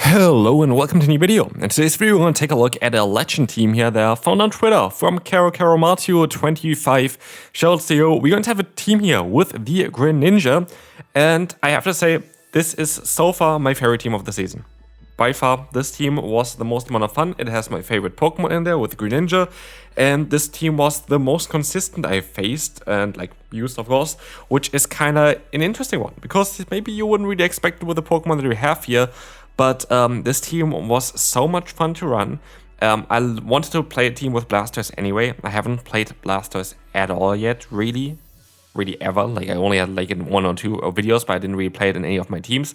Hello and welcome to a new video. In today's video we're going to take a look at a legend team here that I found on Twitter from KaroKaroMatio25 shouts to you. We're going to have a team here with the Greninja, and I have to say this is so far my favorite team of the season. By far, this team was the most amount of fun. It has my favorite Pokemon in there with Greninja, and this team was the most consistent I faced and used, of course, which is kind of an interesting one because maybe you wouldn't really expect it with the Pokemon that we have here. But this team was so much fun to run. I wanted to play a team with Blastoise anyway. I haven't played Blastoise at all yet, really ever. I only had in one or two videos, but I didn't really play it in any of my teams.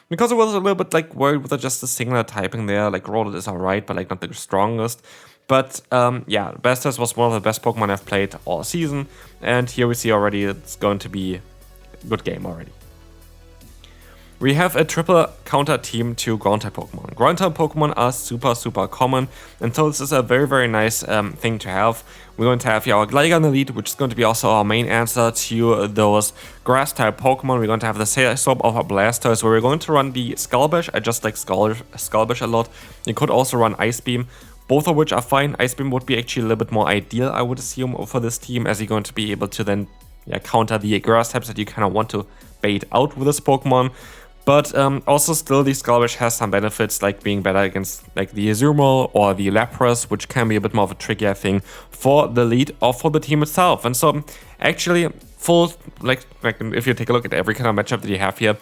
Because I was a little bit worried with just the singular typing there. Rolled is alright, but not the strongest. But yeah, Blastoise was one of the best Pokemon I've played all season. And here we see already it's going to be a good game already. We have a triple counter team to ground-type Pokemon. Ground-type Pokemon are super common, and so this is a very nice thing to have. We're going to have here our Gligar in the lead, which is going to be also our main answer to those grass-type Pokemon. We're going to have the swap of our Blastoise, where we're going to run the Skull Bash. I just like Skull Bash a lot. You could also run Ice Beam, both of which are fine. Ice Beam would be actually a little bit more ideal, I would assume, for this team, as you're going to be able to then counter the grass types that you kind of want to bait out with this Pokemon. But also still the Skull Bash has some benefits, like being better against the Azumarill or the Lapras, which can be a bit more of a trickier thing for the lead or for the team itself. And so actually if you take a look at every kind of matchup that you have here,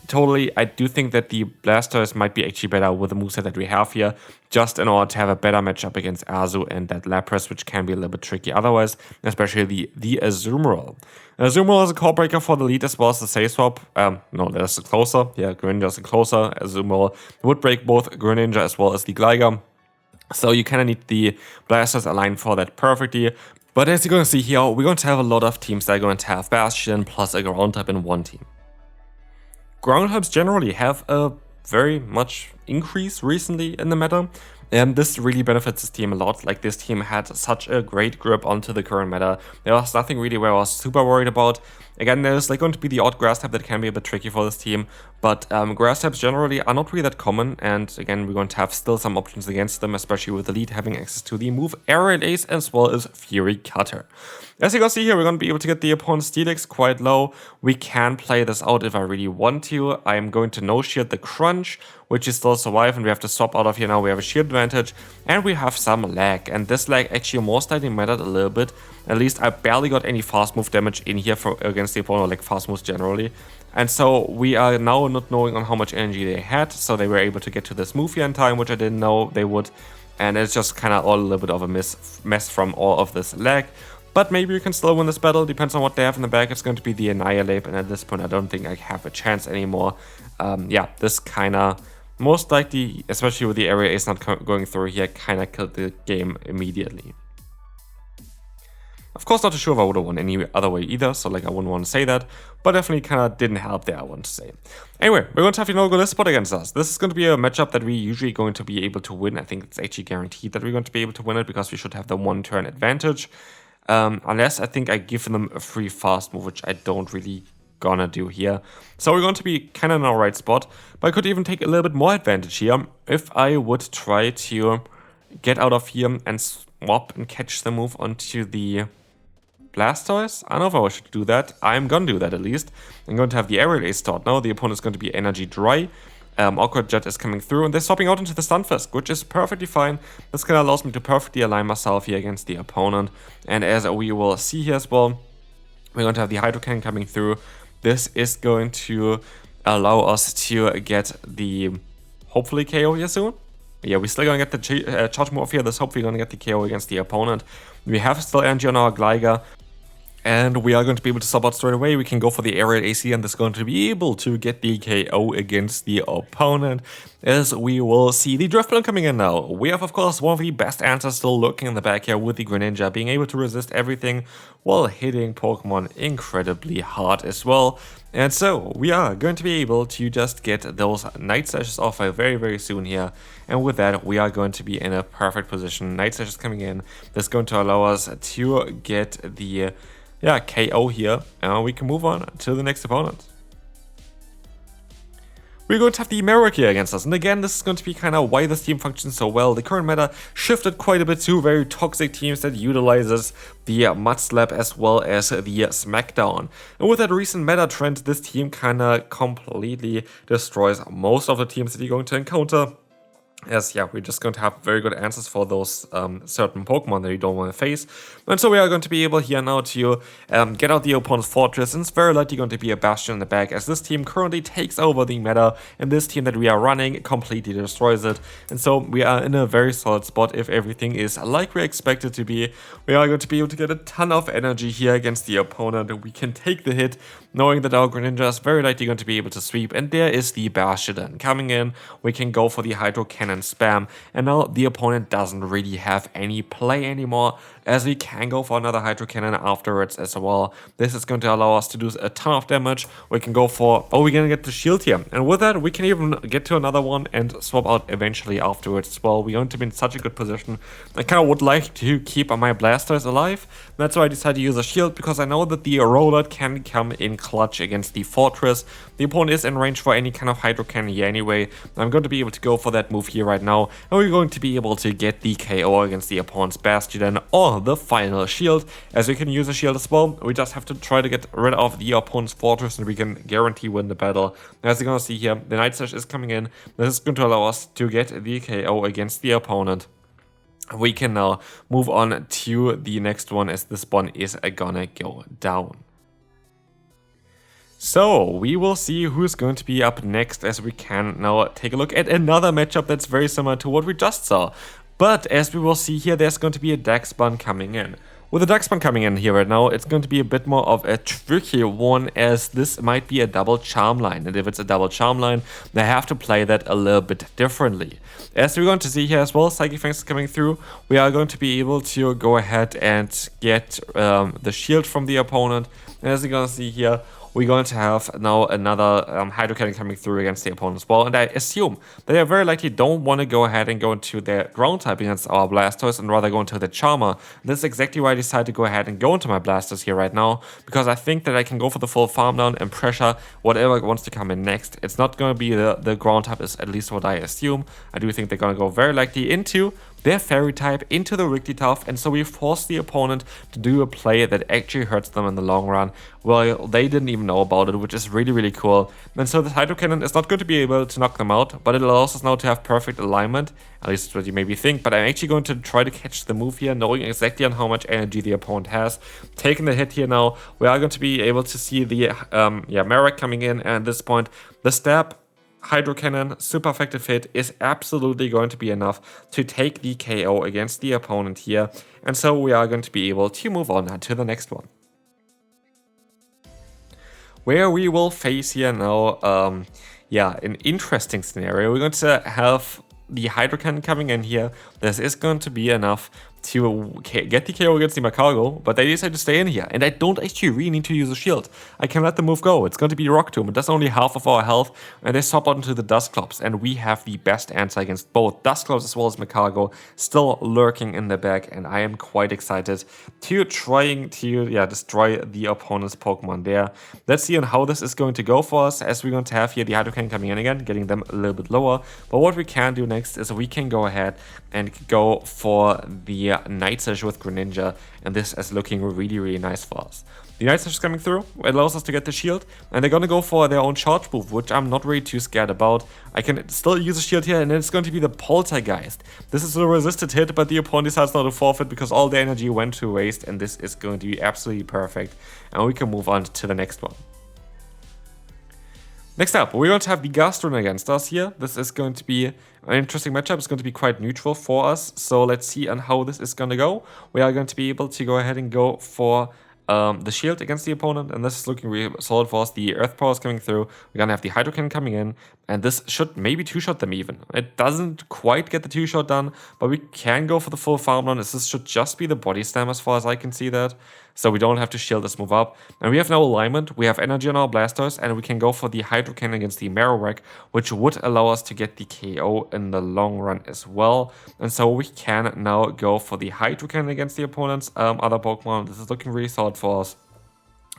totally I do think that the Blastoise might be actually better with the moveset that we have here, just in order to have a better matchup against Azu and that Lapras, which can be a little bit tricky otherwise, especially the Azumarill. Azumarill is a core breaker for the lead as well as the Say Swap. No, that's a closer. Yeah, Greninja is a closer. Azumarill would break both Greninja as well as the Gligar. So you kind of need the Blastoise aligned for that perfectly. But as you're going to see here, we're going to have a lot of teams that are going to have Bastion plus a ground type in one team. Ground types generally have a very much increase recently in the meta, and this really benefits this team a lot. This team had such a great grip onto the current meta. There was nothing really where I was super worried about. Again, there's going to be the odd grass type that can be a bit tricky for this team, but grass types generally are not really that common, and again, we're going to have still some options against them, especially with the lead having access to the move Aerial Ace as well as Fury Cutter. As you can see here, we're going to be able to get the opponent's Steelix quite low. We can play this out if I really want to. I am going to no-shield the Crunch, which is still survive, and we have to swap out of here now. We have a shield advantage, and we have some lag, and this lag actually most likely mattered a little bit. At least I barely got any fast move damage in here against the opponent, fast moves generally. And so we are now not knowing on how much energy they had, so they were able to get to this move here in time, which I didn't know they would. And it's just kind of all a little bit of a mess from all of this lag. But maybe you can still win this battle, depends on what they have in the back. It's going to be the Annihilate, and at this point I don't think I have a chance anymore. Yeah, this kind of, most likely, especially with the Area Ace not going through here, kind of killed the game immediately. Of course, not too sure if I would have won any other way either, so I wouldn't want to say that, but definitely kind of didn't help there, I want to say. Anyway, we're going to have go this spot against us. This is going to be a matchup that we're usually going to be able to win. I think it's actually guaranteed that we're going to be able to win it because we should have the one turn advantage. Unless I think I give them a free fast move, which I don't really gonna do here. So we're going to be kind of in our right spot, but I could even take a little bit more advantage here if I would try to get out of here and swap and catch the move onto the Blastoise. I don't know if I should do that. I'm gonna do that at least. I'm going to have the Aerial Ace start now. The opponent's going to be Energy Dry. Awkward Jet is coming through, and they're swapping out into the Stunfisk, which is perfectly fine. This kind of allows me to perfectly align myself here against the opponent. And as we will see here as well, we're going to have the Hydro Cannon coming through. This is going to allow us to get the, hopefully, KO here soon. Yeah, we're still going to get the charge move here. This hopefully going to get the KO against the opponent. We have still energy on our Gligar, and we are going to be able to swap out straight away. We can go for the Aerial AC, and this is going to be able to get the KO against the opponent. As we will see the Drifblim coming in now. We have, of course, one of the best answers still lurking in the back here with the Greninja, being able to resist everything while hitting Pokemon incredibly hard as well. And so we are going to be able to just get those Night Slashes off very soon here. And with that, we are going to be in a perfect position. Night Slashes coming in. That's going to allow us to get the KO here, and we can move on to the next opponent. we're going to have the Merrick here against us. And again, this is going to be kind of why this team functions so well. The current meta shifted quite a bit to very toxic teams that utilizes the Mud Slap as well as the Smackdown. And with that recent meta trend, this team kind of completely destroys most of the teams that you're going to encounter. As yeah, we're just going to have very good answers for those certain Pokemon that you don't want to face. And so we are going to be able here now to get out the opponent's fortress, and it's very likely going to be a Bastion in the back, as this team currently takes over the meta, and this team that we are running completely destroys it. And so we are in a very solid spot if everything is like we expect it to be. We are going to be able to get a ton of energy here against the opponent. We can take the hit, knowing that our Greninja is very likely going to be able to sweep, and there is the Bastion coming in. We can go for the Hydro Cannon spam, and now the opponent doesn't really have any play anymore, as we can go for another Hydro Cannon afterwards as well. This is going to allow us to do a ton of damage. We can go for, we're gonna get the shield here, and with that we can even get to another one and swap out eventually afterwards as well. We're going to be in such a good position. I kind of would like to keep my Blasters alive. That's why I decided to use a shield, because I know that the Roller can come in clutch against the Fortress. The opponent is in range for any kind of Hydro Cannon here anyway. I'm going to be able to go for that move here right now, and we're going to be able to get the KO against the opponent's Bastion or the final shield, as we can use a shield as well. We just have to try to get rid of the opponent's Fortress, and we can guarantee win the battle. As you're going to see here, the Night Slash is coming in. This is going to allow us to get the KO against the opponent. We can now move on to the next one, as this one is gonna go down. So we will see who's going to be up next, as we can now take a look at another matchup that's very similar to what we just saw. But as we will see here, there's going to be a Darkspawn coming in. With the Darkspawn coming in here right now, it's going to be a bit more of a tricky one, as this might be a double charm line. And if it's a double charm line, they have to play that a little bit differently. As we're going to see here as well, Psychic Fangs is coming through. We are going to be able to go ahead and get the shield from the opponent. And as you're going to see here, we're going to have now another Hydro Cannon coming through against the opponent as well. And I assume that they very likely don't want to go ahead and go into their ground type against our Blastoise, and rather go into the Charmer. And this is exactly why I decided to go ahead and go into my Blastoise here right now, because I think that I can go for the full farm down and pressure whatever wants to come in next. It's not going to be the ground type, is at least what I assume. I do think they're going to go very likely into their Fairy type, into the Wigglytuff, and so we force the opponent to do a play that actually hurts them in the long run. Well, they didn't even know about it, which is really, really cool. And so the Hydro Cannon is not going to be able to knock them out, but it allows us now to have perfect alignment. At least what you maybe think, but I'm actually going to try to catch the move here, knowing exactly on how much energy the opponent has. Taking the hit here now, we are going to be able to see the Marek coming in, and at this point, the stab, Hydro Cannon, super effective hit, is absolutely going to be enough to take the KO against the opponent here. And so we are going to be able to move on to the next one, where we will face here now, an interesting scenario. We're going to have the Hydro Cannon coming in here. This is going to be enough to get the KO against the Macargo, but they decide to stay in here, and I don't actually really need to use a shield. I can let the move go. It's going to be Rock Tomb. It does only half of our health, and they swap out into the Dusclops, and we have the best answer against both Dusclops as well as Macargo still lurking in the back, and I am quite excited to trying to destroy the opponent's Pokemon there. Let's see on how this is going to go for us, as we're going to have here the Hydro Cannon coming in again, getting them a little bit lower. But what we can do next is we can go ahead and go for the Night Slash with Greninja, and this is looking really, really nice for us. The Night Slash is coming through, it allows us to get the shield, and they're gonna go for their own charge move, which I'm not really too scared about. I can still use a shield here, and then it's going to be the Poltergeist. This is a resisted hit, but the opponent decides not to forfeit because all the energy went to waste, and this is going to be absolutely perfect. And we can move on to the next one. Next up, we're going to have the Gastron against us here. This is going to be an interesting matchup. It's going to be quite neutral for us. So let's see on how this is going to go. We are going to be able to go ahead and go for the shield against the opponent, and this is looking really solid for us. The Earth Power is coming through. We're gonna have the Hydro Cannon coming in, and this should maybe two-shot them even. It doesn't quite get the two-shot done, but we can go for the full farm run. This should just be the Body Slam as far as I can see that. So we don't have to shield this move up. And we have no alignment, we have energy on our Blastoise, and we can go for the Hydro Cannon against the Marowak, which would allow us to get the KO in the long run as well. And so we can now go for the Hydro Cannon against the opponent's other Pokemon. This is looking really solid for us.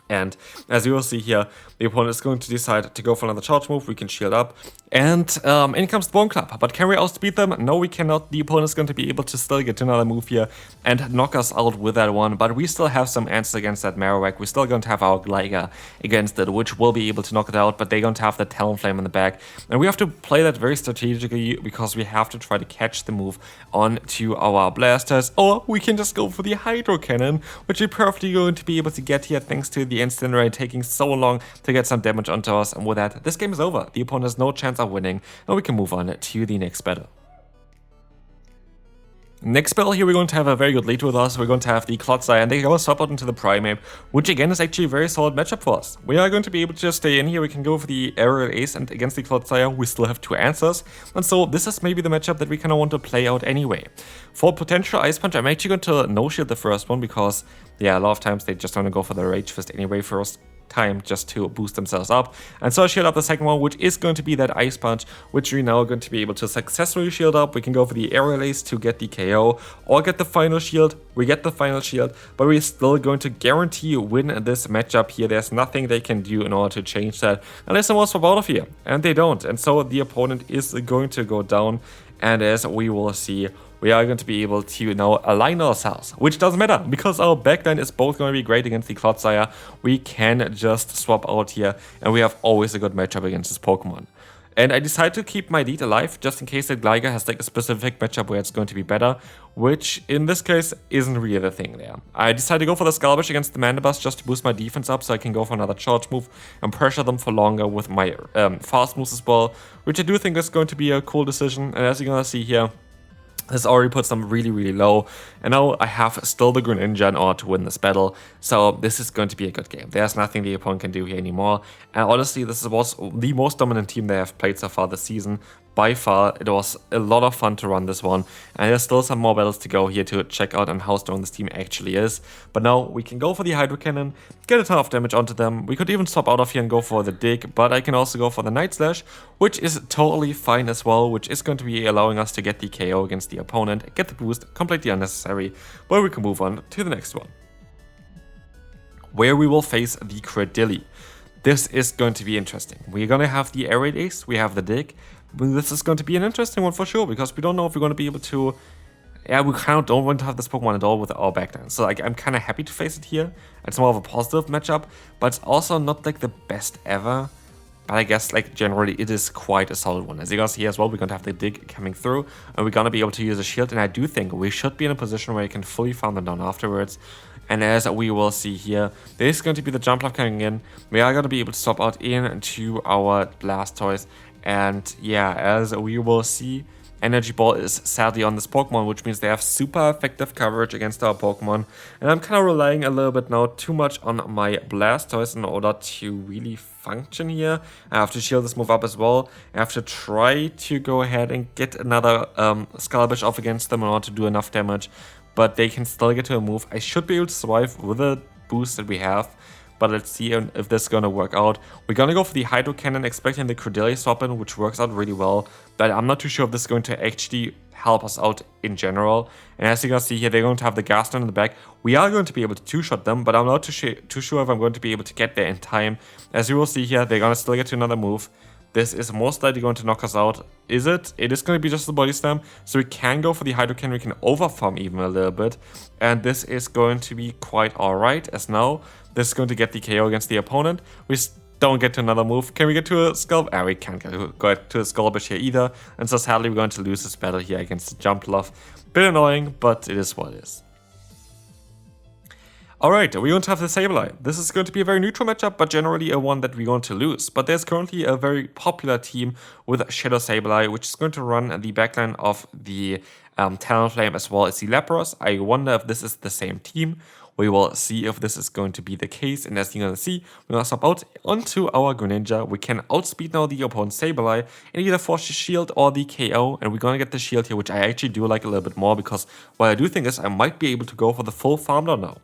And as you will see here, the opponent is going to decide to go for another charge move. We can shield up. And in comes the Bone Club. But can we outspeed them? No, we cannot. The opponent is going to be able to still get another move here and knock us out with that one. But we still have some answers against that Marowak. We're still going to have our Gligar against it, which will be able to knock it out. But they're going to have the Talonflame in the back. And we have to play that very strategically because we have to try to catch the move onto our Blasters. Or we can just go for the Hydro Cannon, which we're perfectly going to be able to get here thanks to the instant rain taking so long to get some damage onto us. And with that, this game is over. The opponent has no chance of winning. Now we can move on to the next battle. Next battle here, we're going to have a very good lead with us. We're going to have the Clodsire, and they go swap out into the Primeape, which again is actually a very solid matchup for us. We are going to be able to just stay in here. We can go for the Aerial Ace, and against the Clodsire, we still have 2 answers. And so this is maybe the matchup that we kind of want to play out anyway. For potential Ice Punch, I'm actually going to no-shield the first one because, yeah, a lot of times they just want to go for the Rage Fist anyway first time just to boost themselves up. And so I shield up the second one, which is going to be that Ice Punch, which we now are going to be able to successfully shield up. We can go for the Aerial Ace to get the KO or get the final shield. We get the final shield, but we're still going to guarantee win this matchup here. There's nothing they can do in order to change that unless someone swap out of here, and they don't. And so the opponent is going to go down, and as we will see, we are going to be able to now align ourselves, which doesn't matter because our backline is both going to be great against the Clodsire. We can just swap out here, and we have always a good matchup against this Pokemon. And I decided to keep my lead alive just in case that Gligar has like a specific matchup where it's going to be better, which in this case isn't really the thing there. I decided to go for the Scalbash against the Mandibuzz just to boost my defense up so I can go for another charge move and pressure them for longer with my fast moves as well, which I do think is going to be a cool decision. And as you're going to see here, this already puts them really, really low, and now I have still the Greninja in order to win this battle, so this is going to be a good game. There's nothing the opponent can do here anymore, and honestly, this was the most dominant team they have played so far this season. By far, it was a lot of fun to run this one, and there's still some more battles to go here to check out on how strong this team actually is. But now we can go for the Hydro Cannon, get a ton of damage onto them. We could even swap out of here and go for the Dig, but I can also go for the Night Slash, which is totally fine as well, which is going to be allowing us to get the KO against the opponent, get the boost, completely unnecessary, but we can move on to the next one, where we will face the Cradilly. This is going to be interesting. We're going to have the Aerial Ace, we have the Dig. This is going to be an interesting one for sure, because we don't know if we're going to be able to... Yeah, we kind of don't want to have this Pokemon at all with our backline. So like, I'm kind of happy to face it here. It's more of a positive matchup, but it's also not like the best ever. But I guess like generally it is quite a solid one. As you guys see as well, we're going to have the Dig coming through, and we're going to be able to use a shield. And I do think we should be in a position where you can fully farm them down afterwards. And as we will see here, there is going to be the Jump Love coming in. We are going to be able to swap out into our Blastoise. And yeah, as we will see, Energy Ball is sadly on this Pokemon, which means they have super effective coverage against our Pokemon. And I'm kind of relying a little bit now too much on my Blastoise in order to really function here. I have to shield this move up as well. I have to try to go ahead and get another Scalbash off against them in order to do enough damage. But they can still get to a move. I should be able to survive with the boost that we have. But let's see if this is going to work out. We're going to go for the Hydro Cannon, expecting the Cradilly swap in, which works out really well. But I'm not too sure if this is going to actually help us out in general. And as you can see here, they're going to have the Gas Stone in the back. We are going to be able to two-shot them, but I'm not too sure if I'm going to be able to get there in time. As you will see here, they're going to still get to another move. This is most likely going to knock us out. Is it? It is going to be just the Body Slam. So we can go for the Hydro Cannon. We can overfarm even a little bit. And this is going to be quite alright, as now this is going to get the KO against the opponent. We don't get to another move. Can we get to a Skull? We can't get to a Scalbash here either. And so sadly, we're going to lose this battle here against the Jump Love. Bit annoying, but it is what it is. Alright, we're going to have the Sableye. This is going to be a very neutral matchup, but generally a one that we're going to lose. But there's currently a very popular team with Shadow Sableye, which is going to run the backline of the Talonflame as well as the Lapras. I wonder if this is the same team. We will see if this is going to be the case. And as you're going to see, we're going to swap out onto our Greninja. We can outspeed now the opponent's Sableye and either force the shield or the KO. And we're going to get the shield here, which I actually do like a little bit more, because what I do think is I might be able to go for the full farm down now.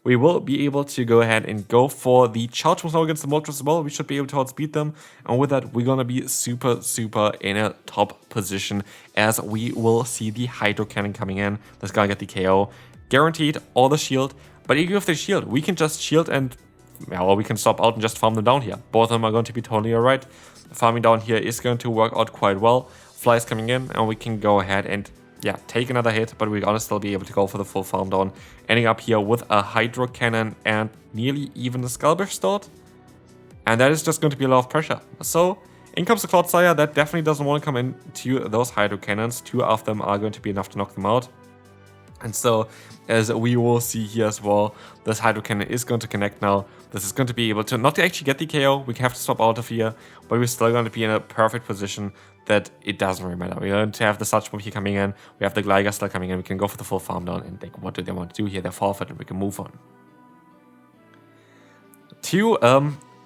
We will be able to go ahead and go for the charge moves now against the Moltres as well. We should be able to outspeed them. And with that, we're going to be super in a top position, as we will see the Hydro Cannon coming in. That's going to get the KO. Guaranteed, or the shield. But even with the shield, we can just shield and yeah, well, we can stop out and just farm them down here. Both of them are going to be totally alright. Farming down here is going to work out quite well. Flies coming in, and we can go ahead and, yeah, take another hit, but we're gonna still be able to go for the full farm down. Ending up here with a Hydro Cannon and nearly even a Skull Start. And that is just going to be a lot of pressure. So, in comes the Clodsire. That definitely doesn't want to come into those Hydro Cannons. 2 of them are going to be enough to knock them out. And so, as we will see here as well, this Hydro Cannon is going to connect now. This is going to be able to not actually get the KO. We have to swap out of here, but we're still going to be in a perfect position that it doesn't really matter. We're going to have the Such Move here coming in. We have the Gligar still coming in. We can go for the full farm down, and what do they want to do here? They forfeit, and we can move on.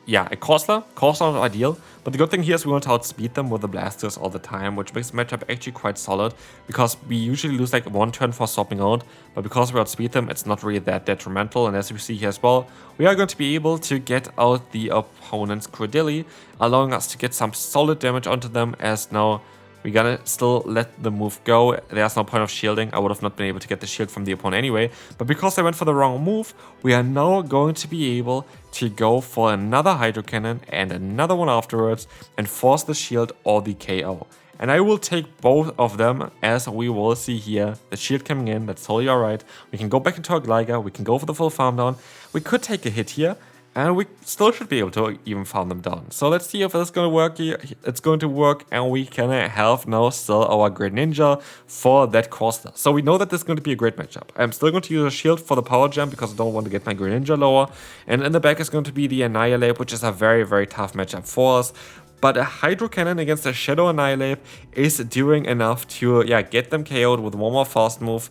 Yeah, a Corsola. Corsola is not ideal, but the good thing here is we want to outspeed them with the Blasters all the time, which makes the matchup actually quite solid, because we usually lose like 1 turn for swapping out, but because we outspeed them, it's not really that detrimental, and as we see here as well, we are going to be able to get out the opponent's Credilli, allowing us to get some solid damage onto them, as now we're gonna still let the move go. There's no point of shielding. I would have not been able to get the shield from the opponent anyway. But because I went for the wrong move, we are now going to be able to go for another Hydro Cannon and another one afterwards and force the shield or the KO. And I will take both of them, as we will see here. The shield coming in, that's totally alright. We can go back into our Gligar, we can go for the full farm down. We could take a hit here, and we still should be able to even farm them down. So let's see if it's going to work here. It's going to work, and we can have now still our Greninja for that Corsola. So we know that this is going to be a great matchup. I'm still going to use a shield for the power jump because I don't want to get my Greninja lower. And in the back is going to be the Annihilate, which is a very, very tough matchup for us. But a Hydro Cannon against a Shadow Annihilate is doing enough to, yeah, get them KO'd with one more fast move.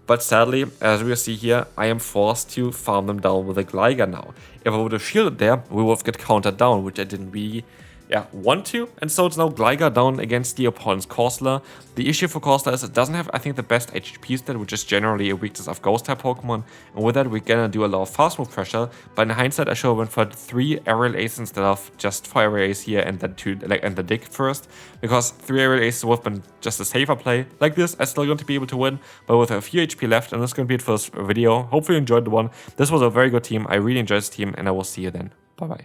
But sadly, as we see here, I am forced to farm them down with a Gligar now. If I would have shielded there, we would have get countered down, which I didn't really want to. And so it's now Gligar down against the opponent's Corsola. The issue for Corsola is it doesn't have, I think, the best HP stat, which is generally a weakness of Ghost-type Pokemon. And with that, we're gonna do a lot of fast move pressure. But in hindsight, I should have went for 3 Aerial Aces instead of just 4 Aerial Aces here and then 2, and the Dig first. Because 3 Aerial Aces would have been just a safer play. Like this, I'm still going to be able to win, but with a few HP left. And that's going to be it for this video. Hopefully you enjoyed the one. This was a very good team. I really enjoyed this team, and I will see you then. Bye-bye.